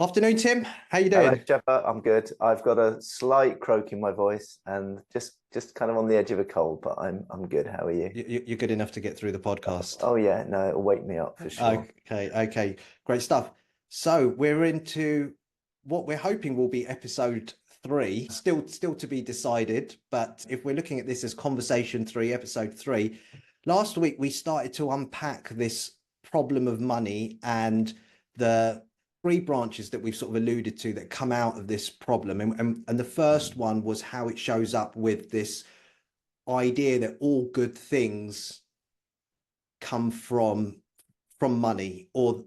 Afternoon, Tim. How you Hello, doing? Shabbar. I'm good. I've got a slight croak in my voice and just kind of on the edge of a cold, but I'm good. How are you? You're good enough to get through the podcast. Oh yeah, no, it'll wake me up for sure. Okay, great stuff. So we're into what we're hoping will be episode three. Still to be decided, but if we're looking at this as conversation three, episode three, last week we started to unpack this problem of money and the three branches that we've sort of alluded to that come out of this problem. And the first one was how it shows up with this idea that all good things come from money or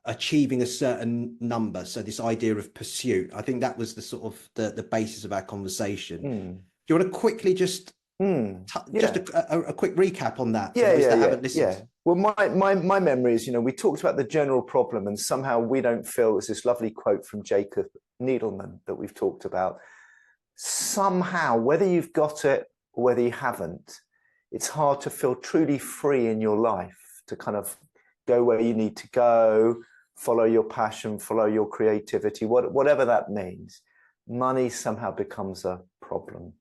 achieving a certain number. So this idea of pursuit, I think that was the sort of the basis of our conversation. Mm. Do you want to quickly just just Yeah, a quick recap on that for yeah, those yeah, that yeah, haven't listened? yeah. Well, my memory is, we talked about the general problem, and somehow we don't feel there's this lovely quote from Jacob Needleman that we've talked about. Somehow, whether you've got it or whether you haven't, it's hard to feel truly free in your life to kind of go where you need to go, follow your passion, follow your creativity, whatever that means. Money somehow becomes a problem.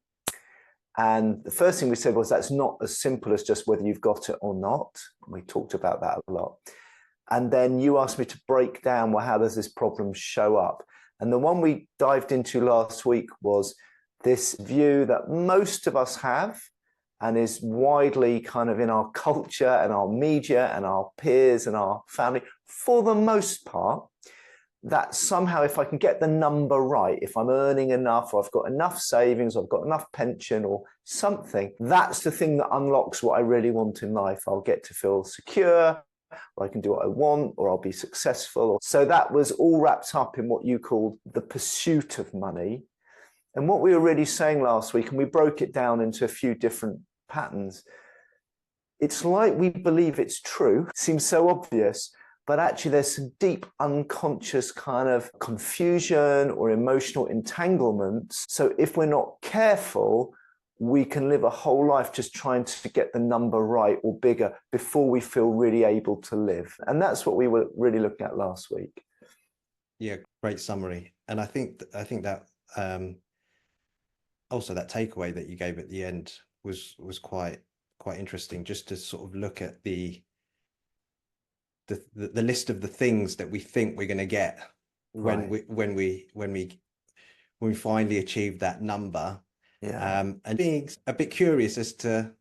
And the first thing we said was that's not as simple as just whether you've got it or not. We talked about that a lot. And then you asked me to break down, well, how does this problem show up? And the one we dived into last week was this view that most of us have and is widely kind of in our culture and our media and our peers and our family, for the most part, that somehow if I can get the number right, if I'm earning enough or I've got enough savings, or I've got enough pension or something, that's the thing that unlocks what I really want in life. I'll get to feel secure, or I can do what I want, or I'll be successful. So that was all wrapped up in what you called the pursuit of money. And what we were really saying last week, and we broke it down into a few different patterns, it's like we believe it's true, it seems so obvious, but actually there's some deep unconscious kind of confusion or emotional entanglements. So if we're not careful, we can live a whole life just trying to get the number right or bigger before we feel really able to live. And that's what we were really looking at last week. Yeah, great summary. And I think that also that takeaway that you gave at the end was quite interesting, just to sort of look at the list of the things that we think we're going to get when Right. we finally achieve that number. Yeah. And being a bit curious as to,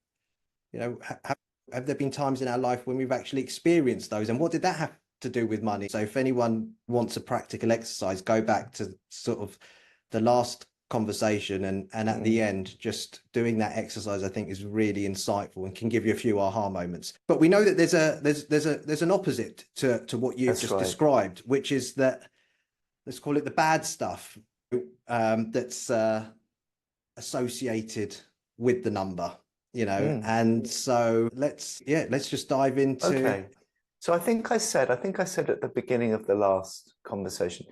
have there been times in our life when we've actually experienced those, and what did that have to do with money? So if anyone wants a practical exercise, go back to sort of the last conversation and at the end, just doing that exercise, I think, is really insightful and can give you a few aha moments. But we know that there's an opposite to what you've just described, which is that, let's call it the bad stuff, that's associated with the number, and so let's just dive into. Okay. So I think I said at the beginning of the last conversation,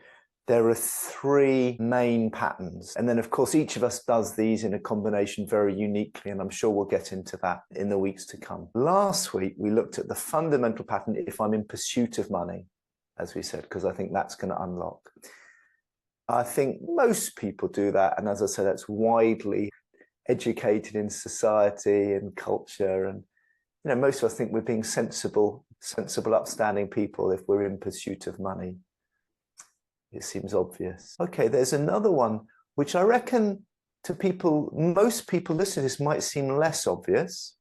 there are three main patterns. And then, of course, each of us does these in a combination very uniquely. And I'm sure we'll get into that in the weeks to come. Last week, we looked at the fundamental pattern if I'm in pursuit of money, as we said, because I think that's going to unlock. I think most people do that. And as I said, that's widely educated in society and culture. And, most of us think we're being sensible, upstanding people if we're in pursuit of money. It seems obvious. Okay, there's another one, which I reckon most people listening to this might seem less obvious,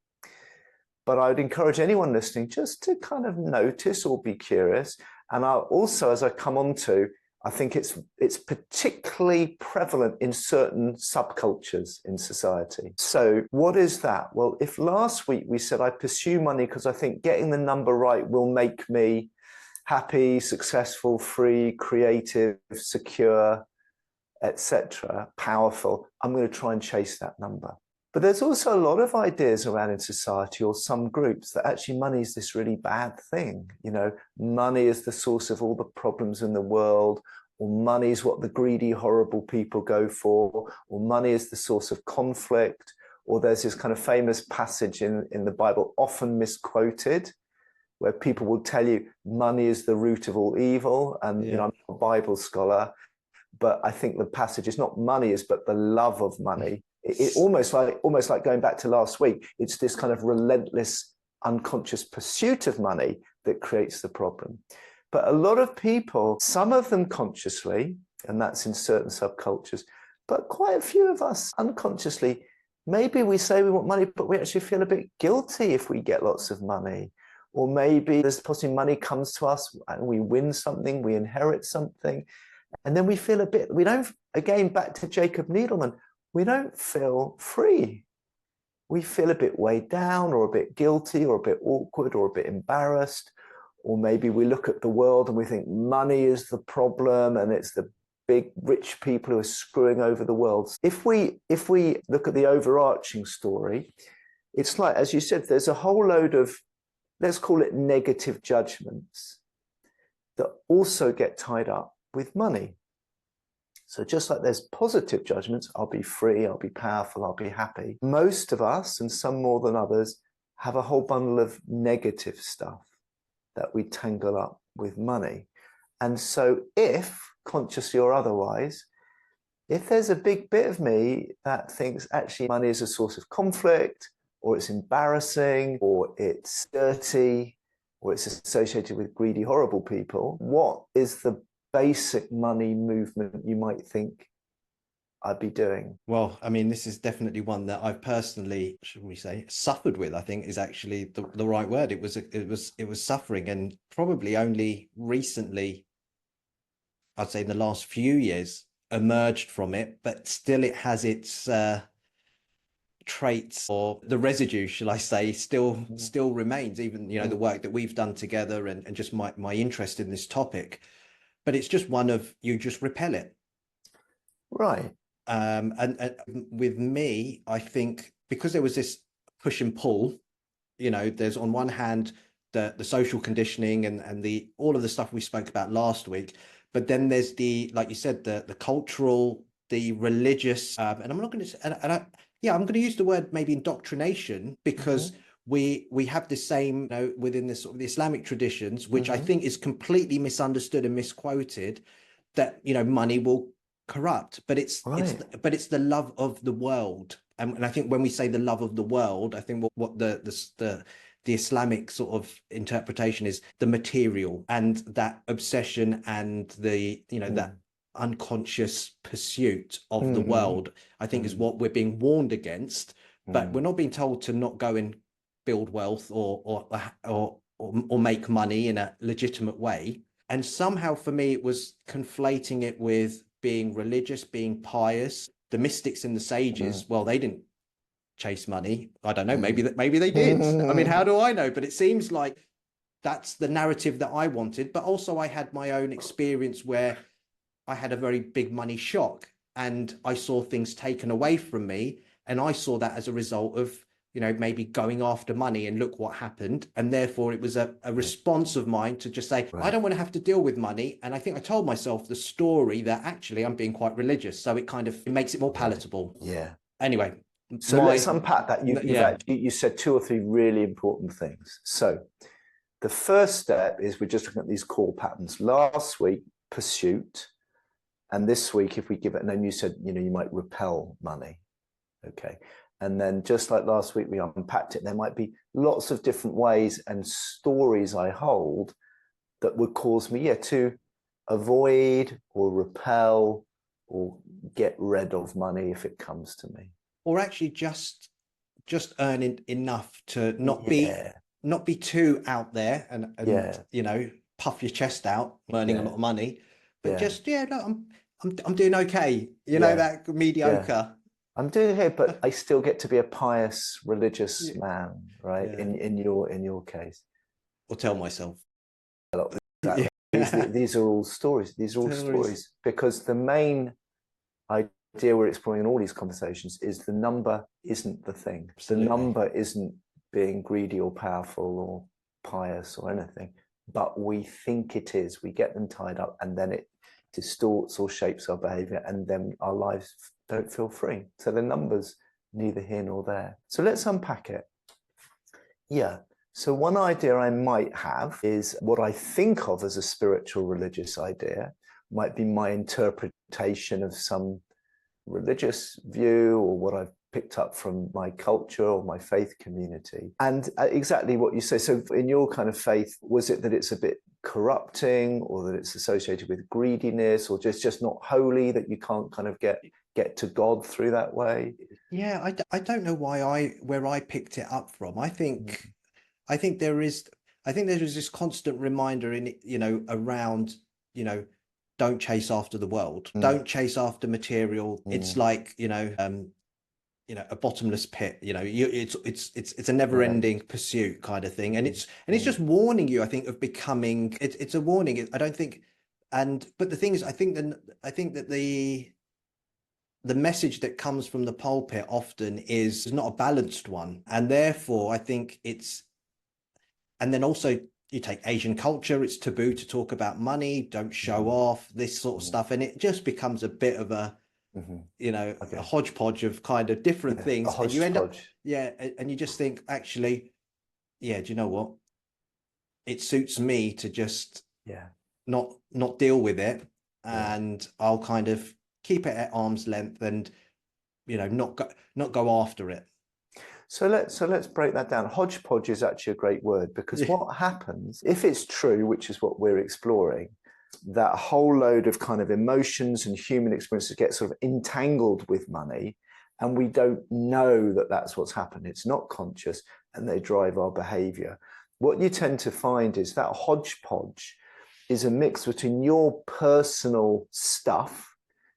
but I would encourage anyone listening just to kind of notice or be curious. And I'll also, as I come on to, I think it's particularly prevalent in certain subcultures in society. So what is that? Well, if last week we said I pursue money because I think getting the number right will make me happy, successful, free, creative, secure, etc., powerful, I'm going to try and chase that number. But there's also a lot of ideas around in society, or some groups, that actually money is this really bad thing. Money is the source of all the problems in the world, or money is what the greedy, horrible people go for, or money is the source of conflict, or there's this kind of famous passage in the Bible, often misquoted, where people will tell you money is the root of all evil. And you know, I'm not a Bible scholar, but I think the passage is not money is, but the love of money. It almost like going back to last week. It's this kind of relentless, unconscious pursuit of money that creates the problem. But a lot of people, some of them consciously, and that's in certain subcultures, but quite a few of us unconsciously, maybe we say we want money, but we actually feel a bit guilty if we get lots of money. Or maybe there's possibly money comes to us and we win something, we inherit something, and then we feel a bit, we don't, again, back to Jacob Needleman, we don't feel free. We feel a bit weighed down or a bit guilty or a bit awkward or a bit embarrassed. Or maybe we look at the world and we think money is the problem and it's the big rich people who are screwing over the world. If we look at the overarching story, it's like, as you said, there's a whole load of, let's call it negative judgments that also get tied up with money. So just like there's positive judgments, I'll be free, I'll be powerful, I'll be happy. Most of us, and some more than others, have a whole bundle of negative stuff that we tangle up with money. And so if, consciously or otherwise, if there's a big bit of me that thinks actually money is a source of conflict, or it's embarrassing, or it's dirty, or it's associated with greedy, horrible people, what is the basic money movement you might think I'd be doing? Well, I mean, this is definitely one that I've personally, should we say, suffered with, I think is actually the right word. It was suffering, and probably only recently, I'd say in the last few years, emerged from it, but still it has its traits, or the residue, shall I say, still remains, even, you know, the work that we've done together and just my interest in this topic. But it's just one of, you just repel it. Right. And with me, I think because there was this push and pull, you know, there's on one hand the social conditioning and the all of the stuff we spoke about last week, but then there's the, like you said, the cultural, the religious, and I'm not going to, I'm going to use the word maybe indoctrination, because we have the same, you know, within this sort of the Islamic traditions, which I think is completely misunderstood and misquoted, that, you know, money will corrupt, but it's the love of the world. And I think when we say the love of the world, I think what the Islamic sort of interpretation is the material and that obsession and the, you know, that unconscious pursuit of the world, I think is what we're being warned against. But we're not being told to not go and build wealth or make money in a legitimate way. And somehow for me, it was conflating it with being religious, being pious. The mystics and the sages, well, they didn't chase money. I don't know, maybe they did. I mean, how do I know? But it seems like that's the narrative that I wanted. But also I had my own experience where I had a very big money shock and I saw things taken away from me. And I saw that as a result of, you know, maybe going after money, and look what happened. And therefore it was a response of mine to just say, I don't want to have to deal with money. And I think I told myself the story that actually I'm being quite religious. So it kind of, it makes it more palatable. Yeah. Anyway. So let's unpack that. You said two or three really important things. So the first step is we're just looking at these core patterns. Last week, pursuit. And this week, if we give it, and then you said, you know, you might repel money. Okay. And then just like last week, we unpacked it. There might be lots of different ways and stories I hold that would cause me to avoid or repel or get rid of money if it comes to me. Or actually just earning enough to not be too out there and you know, puff your chest out, earning a lot of money, but just, no, I'm doing okay. You know, that mediocre. I'm doing okay, but I still get to be a pious, religious man, right? In your case, or tell myself. These are all stories. These are all stories, because the main idea we're exploring in all these conversations is the number isn't the thing. Absolutely. The number isn't being greedy or powerful or pious or anything, but we think it is. We get them tied up, and then it distorts or shapes our behavior, and then our lives don't feel free. So the numbers, neither here nor there. So let's unpack it. Yeah. So one idea I might have is what I think of as a spiritual religious idea might be my interpretation of some religious view or what I've picked up from my culture or my faith community. And exactly what you say. So in your kind of faith, was it that it's a bit corrupting, or that it's associated with greediness, or just not holy, that you can't kind of get to God through that way? Yeah, I don't know where I picked it up from. I think there is this constant reminder in it, around, don't chase after the world, don't chase after material. It's like, a bottomless pit. It's a never-ending pursuit kind of thing, and it's just warning you, I think, of becoming. It's a warning. I don't think, but the thing is, I think that the message that comes from the pulpit often is not a balanced one, and therefore I think it's. And then also, you take Asian culture, it's taboo to talk about money, don't show off, this sort of stuff, and it just becomes a bit of a a hodgepodge of kind of different things, and you end up and you just think, actually, do you know what, it suits me to just not deal with it, and I'll kind of keep it at arm's length, and not go after it. So let's break that down. Hodgepodge is actually a great word, because what happens if it's true, which is what we're exploring, that a whole load of kind of emotions and human experiences get sort of entangled with money, and we don't know that that's what's happened. It's not conscious, and they drive our behavior. What you tend to find is that hodgepodge is a mix between your personal stuff,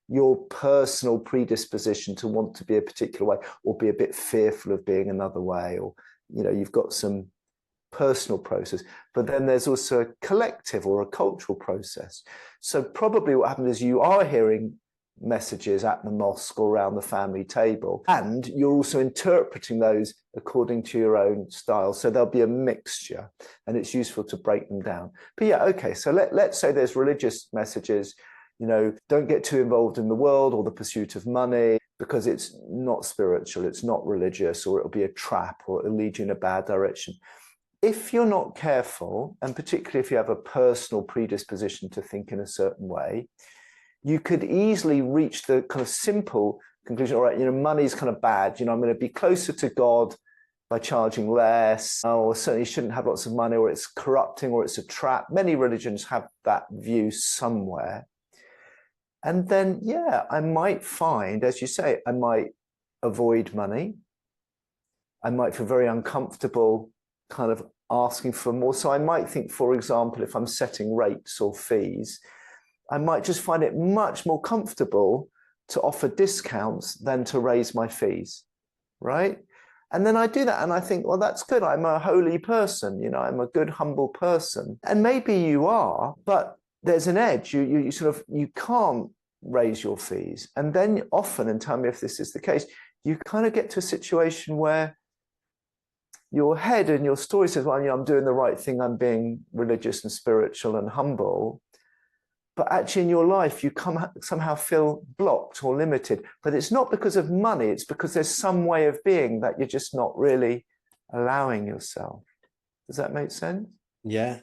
your personal predisposition to want to be a particular way, or be a bit fearful of being another way, or you've got some personal process, but then there's also a collective or a cultural process. So probably what happens is you are hearing messages at the mosque or around the family table, and you're also interpreting those according to your own style. So there'll be a mixture, and it's useful to break them down. But so let's say there's religious messages, don't get too involved in the world or the pursuit of money, because it's not spiritual, it's not religious, or it'll be a trap, or it'll lead you in a bad direction. If you're not careful, and particularly if you have a personal predisposition to think in a certain way, you could easily reach the kind of simple conclusion, all right, money's kind of bad, I'm going to be closer to God by charging less, or certainly shouldn't have lots of money, or it's corrupting, or it's a trap. Many religions have that view somewhere. And then, I might find, as you say, I might avoid money. I might feel very uncomfortable kind of asking for more. So I might think, for example, if I'm setting rates or fees, I might just find it much more comfortable to offer discounts than to raise my fees, right? And then I do that, and I think, well, that's good. I'm a holy person, I'm a good, humble person. And maybe you are, but there's an edge. You can't raise your fees. And then often, and tell me if this is the case, you kind of get to a situation where your head and your story says, well, I'm doing the right thing, I'm being religious and spiritual and humble. But actually in your life, you somehow feel blocked or limited. But it's not because of money, it's because there's some way of being that you're just not really allowing yourself. Does that make sense? Yeah,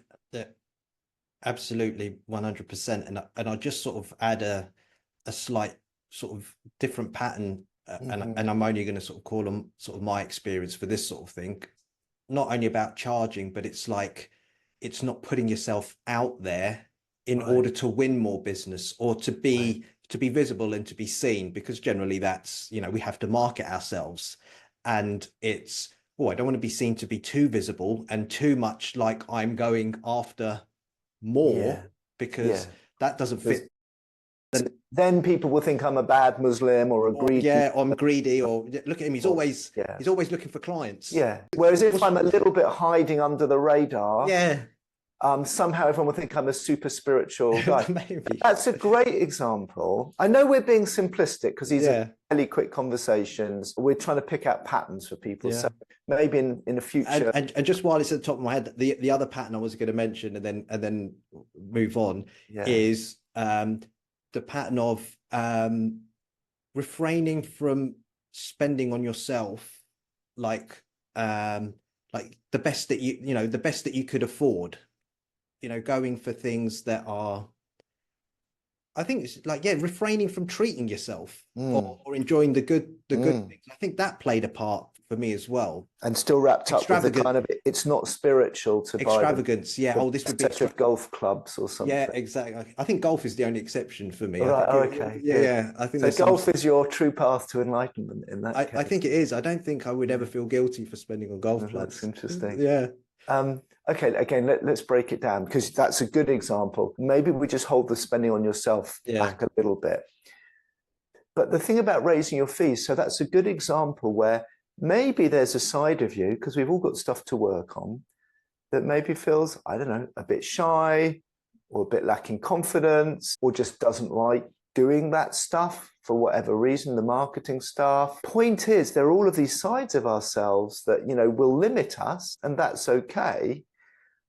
absolutely, 100%. And I'll just sort of add a slight sort of different pattern, and I'm only going to sort of call them sort of my experience for this sort of thing. Not only about charging, but it's like, it's not putting yourself out there in order to win more business, or to be visible and to be seen, because generally that's, we have to market ourselves, and it's, I don't want to be seen to be too visible and too much like I'm going after more, because that doesn't fit. Then people will think I'm a bad Muslim or a greedy. I'm greedy, or look at him, he's always looking for clients. Whereas if I'm a little bit hiding under the radar, somehow everyone will think I'm a super spiritual guy. Maybe. That's a great example. I know we're being simplistic because these are fairly quick conversations. We're trying to pick out patterns for people. So maybe in the future. And just while it's at the top of my head, the other pattern I was going to mention and then move on is the pattern of refraining from spending on yourself like like the best that the best that you could afford, going for things that are, I think it's like, yeah, refraining from treating yourself, or enjoying the good things. I think that played a part for me as well. And still wrapped up with the Extravagant. kind of, it's not spiritual to buy Extravagance. Yeah. the Oh, this would be set of golf clubs or something. Yeah, exactly. I think golf is the only exception for me. Right. I think Okay. yeah. I think So there's golf is your true path to enlightenment in that case. I think it is. I don't think I would ever feel guilty for spending on golf clubs. That's interesting. Yeah. Okay, again, let's break it down, because that's a good example. Maybe we just hold the spending on yourself back a little bit. But the thing about raising your fees, so that's a good example where maybe there's a side of you, because we've all got stuff to work on, that maybe feels, I don't know, a bit shy, or a bit lacking confidence, or just doesn't like doing that stuff for whatever reason, the marketing stuff. Point is, there are all of these sides of ourselves that, will limit us, and that's okay,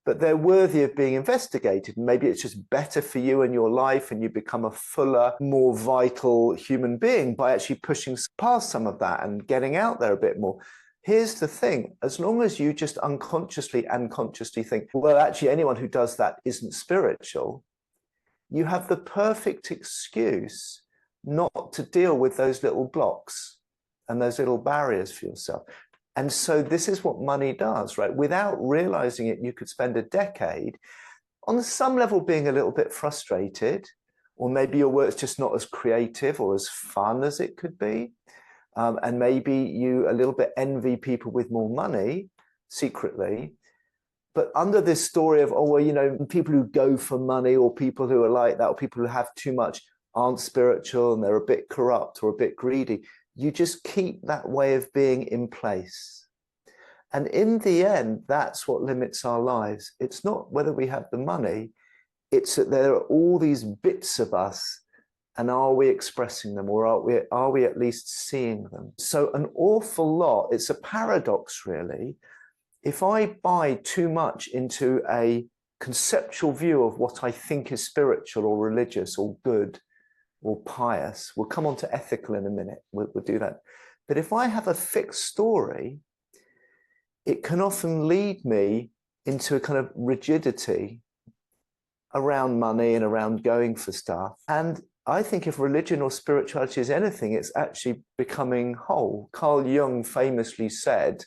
but they're worthy of being investigated. Maybe it's just better for you and your life, and you become a fuller, more vital human being by actually pushing past some of that and getting out there a bit more. Here's the thing, as long as you just unconsciously and consciously think, well, actually anyone who does that isn't spiritual, you have the perfect excuse not to deal with those little blocks and those little barriers for yourself. And so this is what money does, right? Without realizing it, you could spend a decade on some level being a little bit frustrated, or maybe your work's just not as creative or as fun as it could be. And maybe you a little bit envy people with more money secretly. But under this story of, oh, well, people who go for money, or people who are like that, or people who have too much aren't spiritual and they're a bit corrupt or a bit greedy, you just keep that way of being in place. And in the end, that's what limits our lives. It's not whether we have the money, it's that there are all these bits of us, and are we expressing them, or are we at least seeing them? So an awful lot, it's a paradox really. If I buy too much into a conceptual view of what I think is spiritual or religious or good or pious, we'll come on to ethical in a minute, we'll do that. But if I have a fixed story, it can often lead me into a kind of rigidity around money and around going for stuff. And I think if religion or spirituality is anything, it's actually becoming whole. Carl Jung famously said,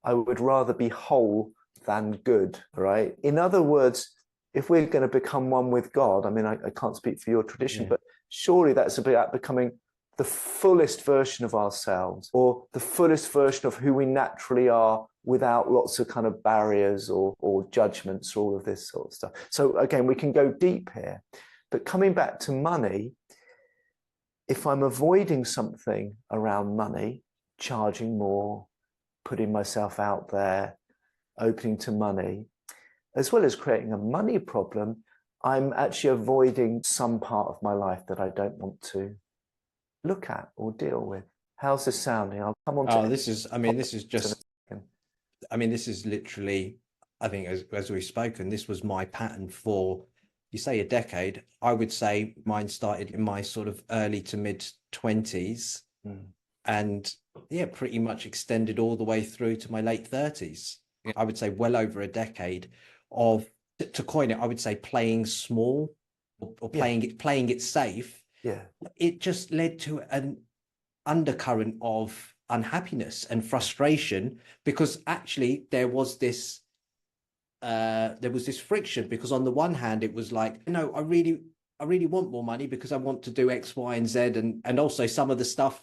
I would rather be whole than good, right? In other words, if we're going to become one with God, I mean, I can't speak for your tradition, but surely that's about becoming the fullest version of ourselves, or the fullest version of who we naturally are, without lots of kind of barriers or judgments, or all of this sort of stuff. So again, we can go deep here, but coming back to money, if I'm avoiding something around money, charging more, putting myself out there, opening to money, as well as creating a money problem, I'm actually avoiding some part of my life that I don't want to look at or deal with. How's this sounding? I'll come on to this is literally, I think, as we've spoken, this was my pattern for, you say a decade, I would say mine started in my sort of early to mid 20s. And yeah, pretty much extended all the way through to my late 30s. I would say well over a decade of, to coin it, I would say playing small, or playing it safe. Yeah. It just led to an undercurrent of unhappiness and frustration, because actually there was this friction, because on the one hand it was like, no, I really want more money because I want to do X, Y, and Z, and also some of the stuff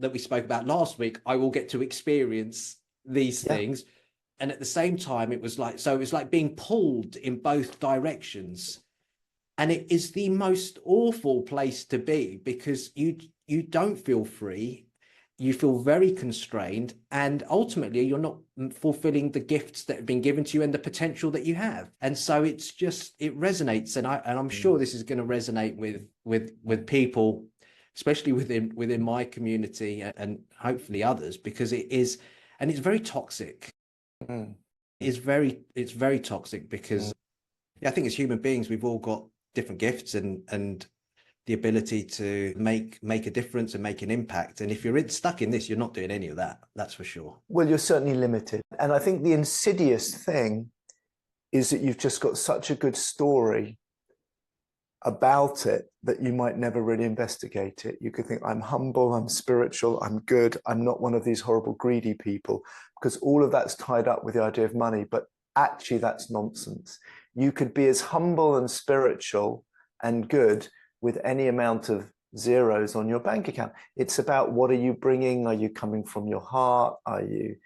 that we spoke about last week, I will get to experience these things. And at the same time, it was like being pulled in both directions. And it is the most awful place to be, because you don't feel free. You feel very constrained, and ultimately you're not fulfilling the gifts that have been given to you and the potential that you have. And so it resonates. And I'm sure this is going to resonate with people, especially within my community, and hopefully others, because it's very toxic. It's very toxic, because I think as human beings, we've all got different gifts, and the ability to make a difference and make an impact. And if you're stuck in this, you're not doing any of that. That's for sure. Well, you're certainly limited. And I think the insidious thing is that you've just got such a good story about it that you might never really investigate it. You could think, I'm humble, I'm spiritual, I'm good, I'm not one of these horrible greedy people, because all of that's tied up with the idea of money. But actually, that's nonsense. You could be as humble and spiritual and good with any amount of zeros on your bank account. It's about, what are you bringing? Are you coming from your heart? Are you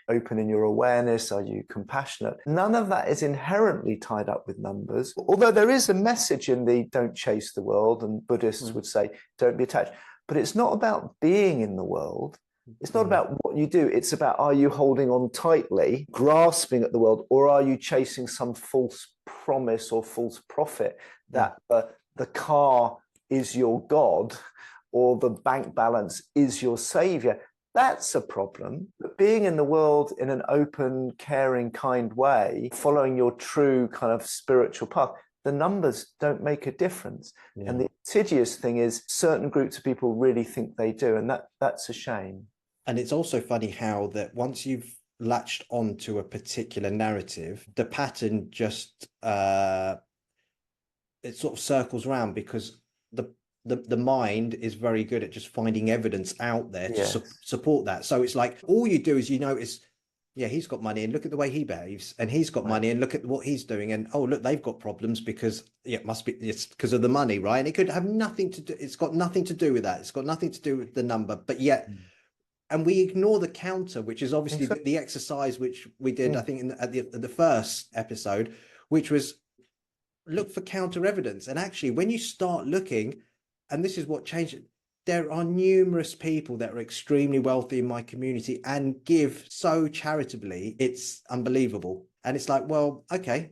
open in your awareness? Are you compassionate? None of that is inherently tied up with numbers, although there is a message in the don't chase the world, and Buddhists would say don't be attached. But it's not about being in the world. It's not about what you do. It's about, are you holding on tightly, grasping at the world, or are you chasing some false promise or false prophet that the car is your God or the bank balance is your savior? That's a problem. But being in the world in an open, caring, kind way, following your true kind of spiritual path, the numbers don't make a difference. Yeah. And the insidious thing is certain groups of people really think they do, and that's a shame. And it's also funny how that once you've latched onto a particular narrative, the pattern just it sort of circles around, because the mind is very good at just finding evidence out there to support that. So it's like, all you do is you notice, yeah, he's got money and look at the way he behaves, and he's got money and look at what he's doing, and oh, look, they've got problems because it's because of the money, right? And it could have nothing to do, it's got nothing to do with that. It's got nothing to do with the number, but yet, and we ignore the counter, which is obviously the exercise which we did, I think, at the first episode, which was look for counter evidence. And actually, when you start looking, and this is what changed it, there are numerous people that are extremely wealthy in my community and give so charitably, it's unbelievable. And it's like, well, okay,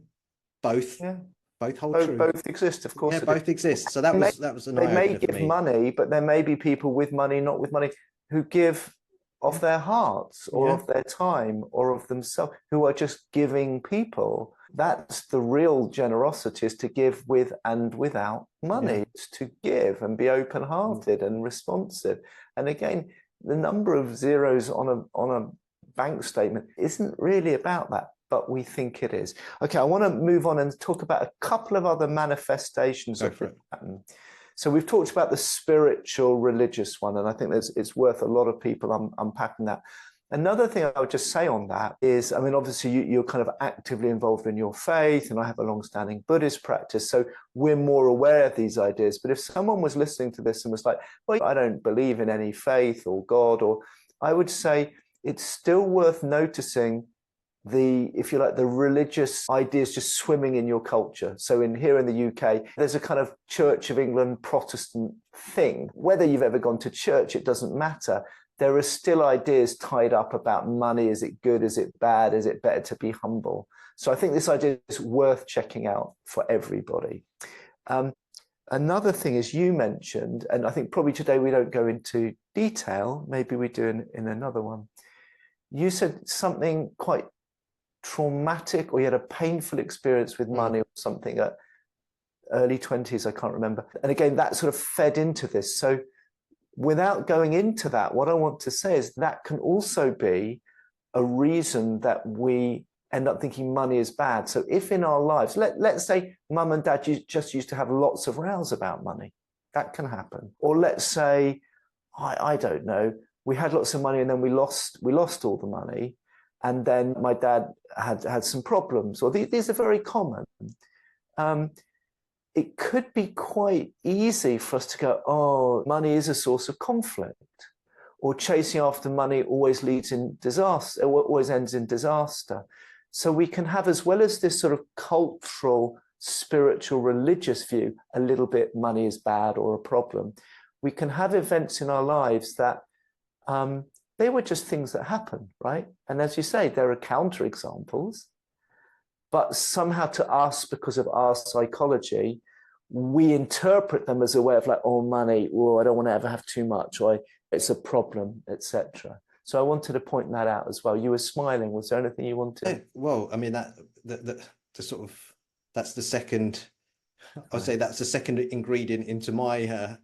both hold true. Both exist, of course. Yeah, both exist. So that was an eye-opener for me. They may give money, but there may be people with money, not with money, who give of their hearts or of their time or of themselves, who are just giving people. That's the real generosity, is to give with and without money. It's to give and be open-hearted and responsive. And again, the number of zeros on a bank statement isn't really about that, but we think it is. Okay, I want to move on and talk about a couple of other manifestations of the pattern. So we've talked about the spiritual religious one, and I think it's worth a lot of people unpacking that. Another thing I would just say on that is, I mean, obviously you're kind of actively involved in your faith, and I have a long-standing Buddhist practice, so we're more aware of these ideas. But if someone was listening to this and was like, well, I don't believe in any faith or God, or I would say it's still worth noticing if you like, the religious ideas just swimming in your culture. So here in the UK, there's a kind of Church of England Protestant thing. Whether you've ever gone to church, it doesn't matter. There are still ideas tied up about money. Is it good? Is it bad? Is it better to be humble? So I think this idea is worth checking out for everybody. Another thing is, you mentioned, and I think probably today we don't go into detail, maybe we do in another one. You said something quite traumatic, or you had a painful experience with money or something at early 20s, I can't remember. And again, that sort of fed into this. So without going into that, what I want to say is that can also be a reason that we end up thinking money is bad. So if in our lives, let's say mum and dad just used to have lots of rows about money, that can happen. Or let's say, I don't know, we had lots of money and then we lost all the money. And then my dad had some problems, or these are very common. It could be quite easy for us to go, oh, money is a source of conflict, or chasing after money always leads in disaster, always ends in disaster. So we can have, as well as this sort of cultural, spiritual, religious view, a little bit money is bad or a problem. We can have events in our lives that they were just things that happen, right? And as you say, there are counterexamples, but somehow to us, because of our psychology, we interpret them as a way of like, oh, money, oh, I don't want to ever have too much, or it's a problem, etc. So I wanted to point that out as well. You were smiling. Was there anything you wanted? Well, I mean, the sort of, that's the second I'll say that's the second ingredient into my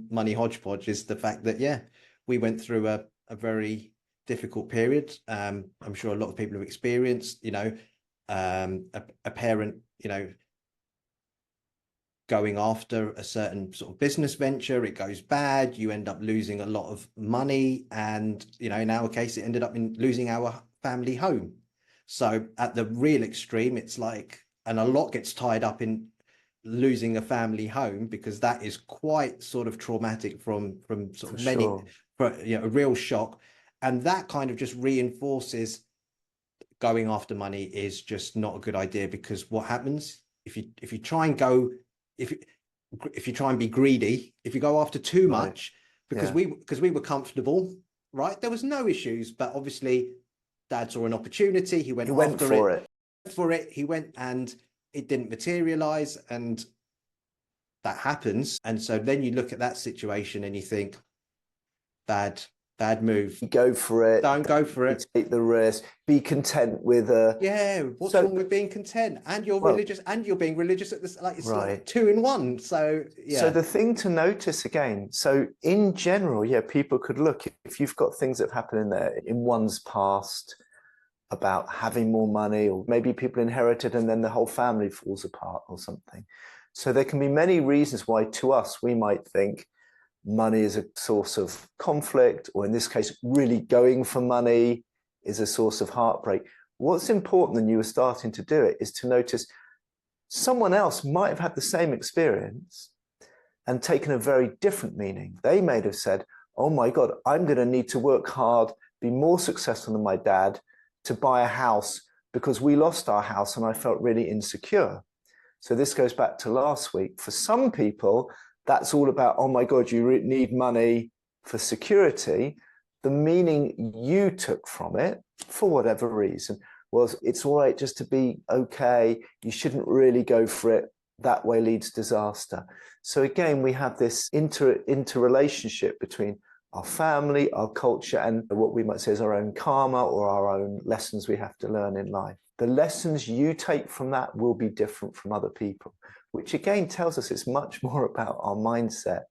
money hodgepodge, is the fact that, yeah, we went through a very difficult period. I'm sure a lot of people have experienced, a parent, going after a certain sort of business venture, it goes bad, you end up losing a lot of money, and in our case it ended up in losing our family home. So at the real extreme, it's like, and a lot gets tied up in losing a family home, because that is quite sort of traumatic from sort of many, for a real shock. And that kind of just reinforces going after money is just not a good idea, because what happens if you try and go, if you try and be greedy, if you go after too much, because we were comfortable, right? There was no issues, but obviously Dad saw an opportunity. He went for it. He went, and it didn't materialize, and that happens. And so then you look at that situation and you think, bad move. Go for it. Don't go for it. Take the risk. Be content with what's wrong with being content? And you're religious, and you're being religious at this, like, it's like 2 in 1. So So the thing to notice again, so in general, people could look, if you've got things that have happened in one's past about having more money, or maybe people inherited and then the whole family falls apart or something. So there can be many reasons why, to us, we might think money is a source of conflict, or in this case, really going for money is a source of heartbreak. What's important when you were starting to do it is to notice someone else might have had the same experience and taken a very different meaning. They may have said, oh my God, I'm going to need to work hard, be more successful than my dad to buy a house, because we lost our house and I felt really insecure. So this goes back to last week. For some people, that's all about, oh my God, you need money for security. The meaning you took from it, for whatever reason, was it's all right just to be okay. You shouldn't really go for it. That way leads disaster. So again, we have this interrelationship between our family, our culture, and what we might say is our own karma, or our own lessons we have to learn in life. The lessons you take from that will be different from other people, which again tells us it's much more about our mindset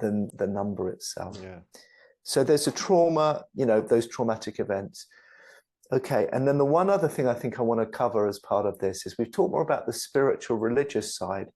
than the number itself. Yeah. So there's a trauma, those traumatic events. Okay, and then the one other thing I think I want to cover as part of this is we've talked more about the spiritual religious side.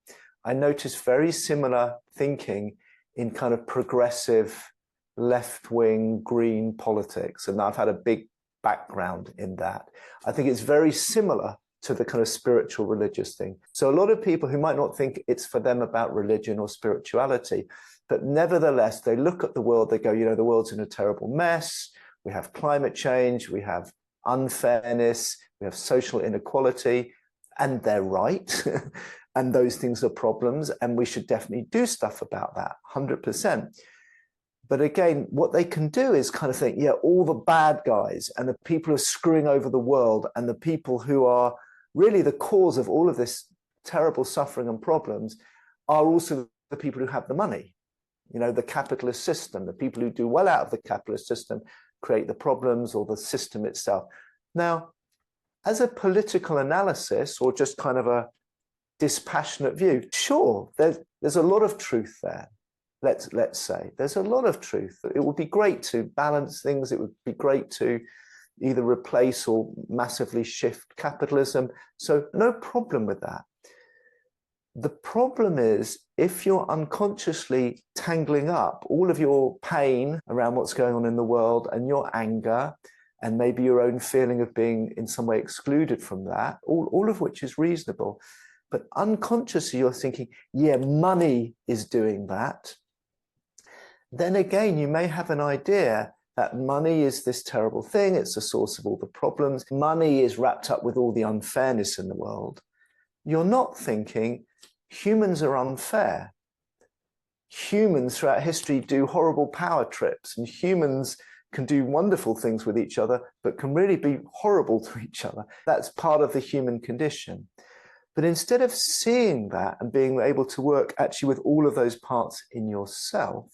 I noticed very similar thinking in kind of progressive left-wing green politics, and I've had a big background in that. I think it's very similar to the kind of spiritual religious thing. So a lot of people who might not think it's for them about religion or spirituality, but nevertheless, they look at the world, they go, the world's in a terrible mess. We have climate change, we have unfairness, we have social inequality, and they're right. And those things are problems, and we should definitely do stuff about that, 100%. But again, what they can do is kind of think, all the bad guys and the people who are screwing over the world and the people who are really the cause of all of this terrible suffering and problems are also the people who have the money. The capitalist system, the people who do well out of the capitalist system create the problems, or the system itself. Now, as a political analysis, or just kind of a dispassionate view, sure, there's a lot of truth there. Let's say there's a lot of truth. It would be great to balance things. It would be great to either replace or massively shift capitalism. So no problem with that. The problem is if you're unconsciously tangling up all of your pain around what's going on in the world, and your anger, and maybe your own feeling of being in some way excluded from that, all of which is reasonable. But unconsciously you're thinking, money is doing that. Then again, you may have an idea that money is this terrible thing. It's the source of all the problems. Money is wrapped up with all the unfairness in the world. You're not thinking humans are unfair. Humans throughout history do horrible power trips, and humans can do wonderful things with each other, but can really be horrible to each other. That's part of the human condition. But instead of seeing that and being able to work actually with all of those parts in yourself,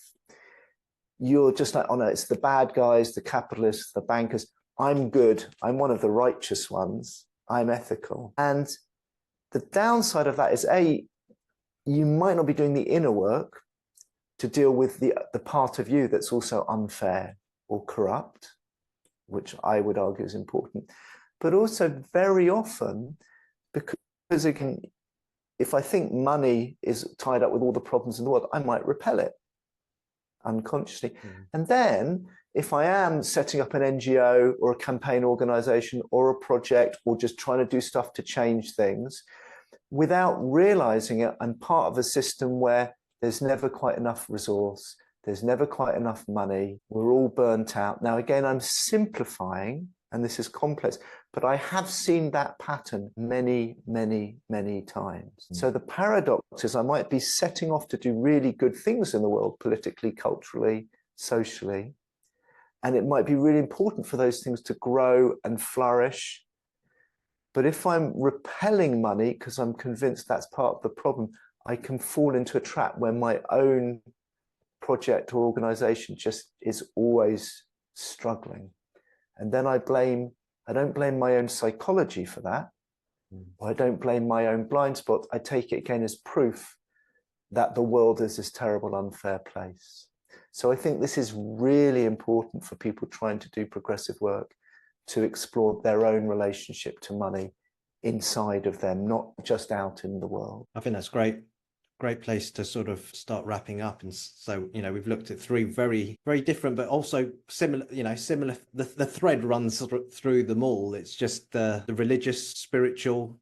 you're just like, oh no, it's the bad guys, the capitalists, the bankers. I'm good. I'm one of the righteous ones. I'm ethical. And the downside of that is, you might not be doing the inner work to deal with the part of you that's also unfair or corrupt, which I would argue is important. But also very often, because again, if I think money is tied up with all the problems in the world, I might repel it unconsciously. And then if I am setting up an NGO or a campaign organization or a project or just trying to do stuff to change things, without realizing it, I'm part of a system where there's never quite enough resource, there's never quite enough money, we're all burnt out. Now, again, I'm simplifying, and this is complex, but I have seen that pattern many, many, many times. So the paradox is I might be setting off to do really good things in the world, politically, culturally, socially, and it might be really important for those things to grow and flourish. But if I'm repelling money because I'm convinced that's part of the problem, I can fall into a trap where my own project or organization just is always struggling. And then I don't blame my own psychology for that. I don't blame my own blind spot. I take it again as proof that the world is this terrible, unfair place. So I think this is really important for people trying to do progressive work, to explore their own relationship to money inside of them, not just out in the world. I think that's great. Great place to sort of start wrapping up. And so, we've looked at three very, very different, but also similar, similar. The thread runs through them all. It's just the religious, spiritual,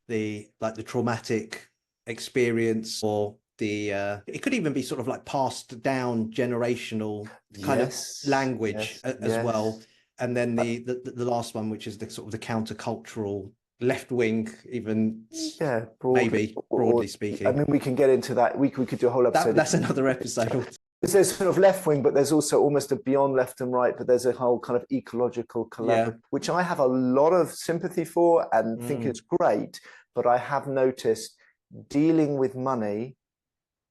the traumatic experience, or it could even be sort of like passed down generational kind of language as well. And then the last one, which is the sort of the countercultural left wing, even broadly speaking. I mean, we can get into that. We could do a whole episode. That's another episode. There's sort of left wing, but there's also almost a beyond left and right, but there's a whole kind of ecological collaboration, which I have a lot of sympathy for and think it's great. But I have noticed dealing with money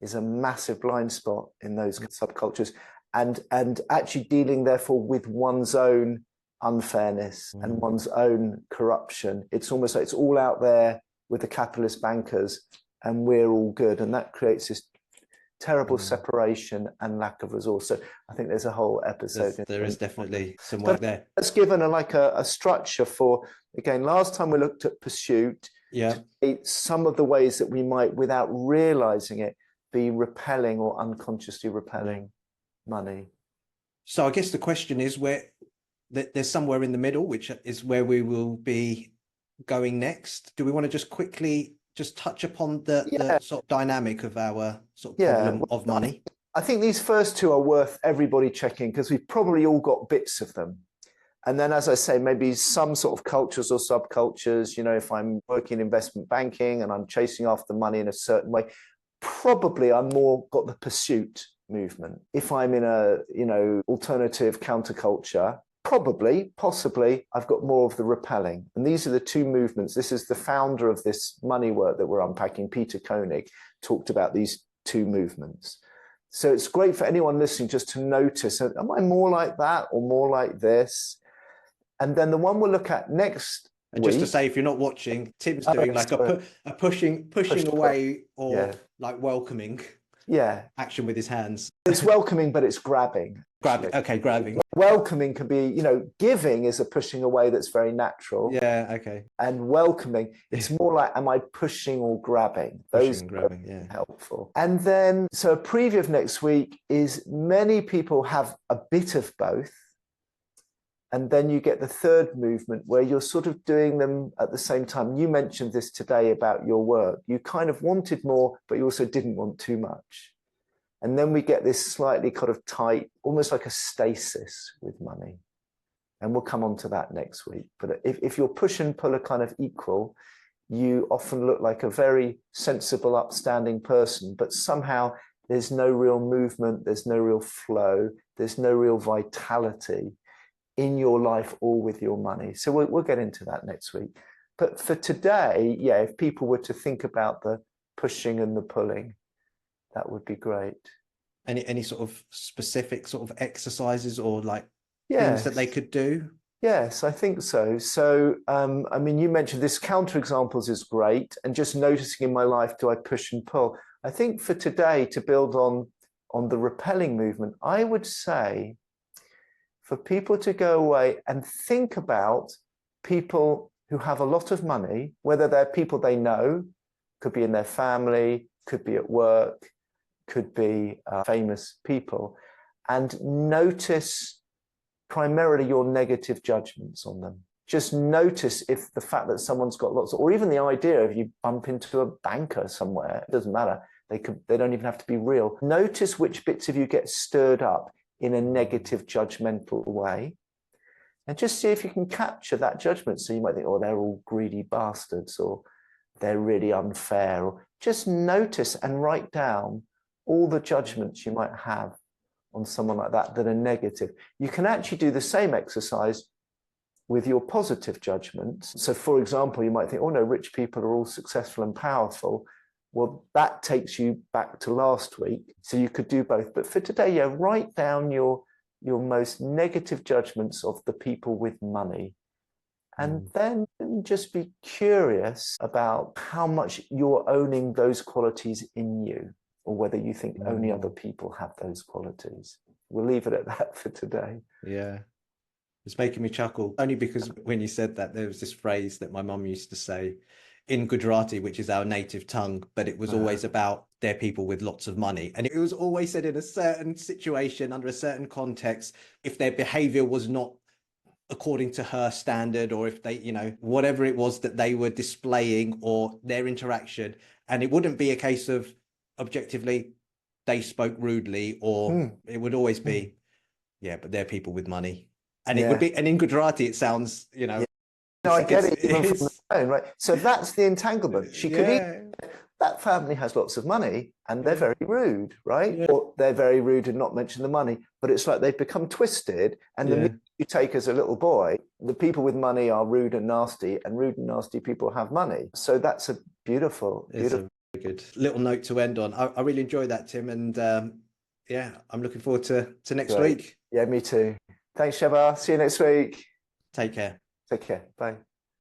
is a massive blind spot in those subcultures, and actually dealing therefore with one's own unfairness and one's own corruption. It's almost like it's all out there with the capitalist bankers and we're all good, and that creates this terrible separation and lack of resource. So I think there's a whole episode. There is definitely some work there. That's given a structure for, again, last time we looked at pursuit, some of the ways that we might, without realizing it, be repelling or unconsciously repelling money. So I guess the question is there's somewhere in the middle, which is where we will be going next. Do we want to just quickly touch upon the sort of dynamic of our sort of problem of money? I think these first two are worth everybody checking, because we've probably all got bits of them. And then, as I say, maybe some sort of cultures or subcultures, if I'm working in investment banking and I'm chasing after money in a certain way, probably I'm more got the pursuit movement. If I'm in a, alternative counterculture, possibly, I've got more of the repelling. And these are the two movements. This is the founder of this money work that we're unpacking, Peter Koenig, talked about these two movements. So it's great for anyone listening just to notice, am I more like that or more like this? And then the one we'll look at next and just to say, if you're not watching, Tim's doing like a pushing away or like welcoming action with his hands. It's welcoming, but it's grabbing. Grabbing. Welcoming can be, giving is a pushing away that's very natural. Yeah, okay. And welcoming, it's more like, am I pushing or grabbing? Those grabbing, helpful. And then, so a preview of next week is many people have a bit of both. And then you get the third movement where you're sort of doing them at the same time. You mentioned this today about your work. You kind of wanted more, but you also didn't want too much. And then we get this slightly kind of tight, almost like a stasis with money. And we'll come on to that next week. But if your push and pull are kind of equal, you often look like a very sensible, upstanding person, but somehow there's no real movement, there's no real flow, there's no real vitality in your life or with your money. So we'll get into that next week. But for today, if people were to think about the pushing and the pulling, that would be great. Any sort of specific sort of exercises or like things that they could do? Yes, I think so. So, I mean, you mentioned this counterexamples is great, and just noticing in my life, do I push and pull? I think for today, to build on the repelling movement, I would say for people to go away and think about people who have a lot of money, whether they're people they know, could be in their family, could be at work, could be famous people, and notice primarily your negative judgments on them. Just notice if the fact that someone's got lots, or even the idea of you bump into a banker somewhere, it doesn't matter. They don't even have to be real. Notice which bits of you get stirred up in a negative, judgmental way. And just see if you can capture that judgment. So you might think, oh, they're all greedy bastards, or they're really unfair. Or just notice and write down all the judgments you might have on someone like that that are negative. You can actually do the same exercise with your positive judgments. So, for example, you might think, oh no, rich people are all successful and powerful. Well, that takes you back to last week. So you could do both. But for today, yeah, write down your most negative judgments of the people with money. And then just be curious about how much you're owning those qualities in you, or whether you think only other people have those qualities. We'll leave it at that for today. Yeah. It's making me chuckle, only because when you said that, there was this phrase that my mum used to say in Gujarati, which is our native tongue, but it was always about they're people with lots of money. And it was always said in a certain situation, under a certain context, if their behavior was not according to her standard, or if they, you know, whatever it was that they were displaying or their interaction. And it wouldn't be a case of objectively they spoke rudely, or it would always be, yeah, but they're people with money. And it would be, and in Gujarati, it sounds, you know. No, I get it even from the phone, right? So that's the entanglement. She could even, that family has lots of money and they're very rude, right? Or they're very rude and not mention the money, but it's like they've become twisted. And the minute you take as a little boy, the people with money are rude and nasty, and rude and nasty people have money. So that's a beautiful, beautiful. It's a good little note to end on. I really enjoyed that, Tim. And yeah, I'm looking forward to next week. Yeah, me too. Thanks, Shabbar. See you next week. Take care. Take care. Bye.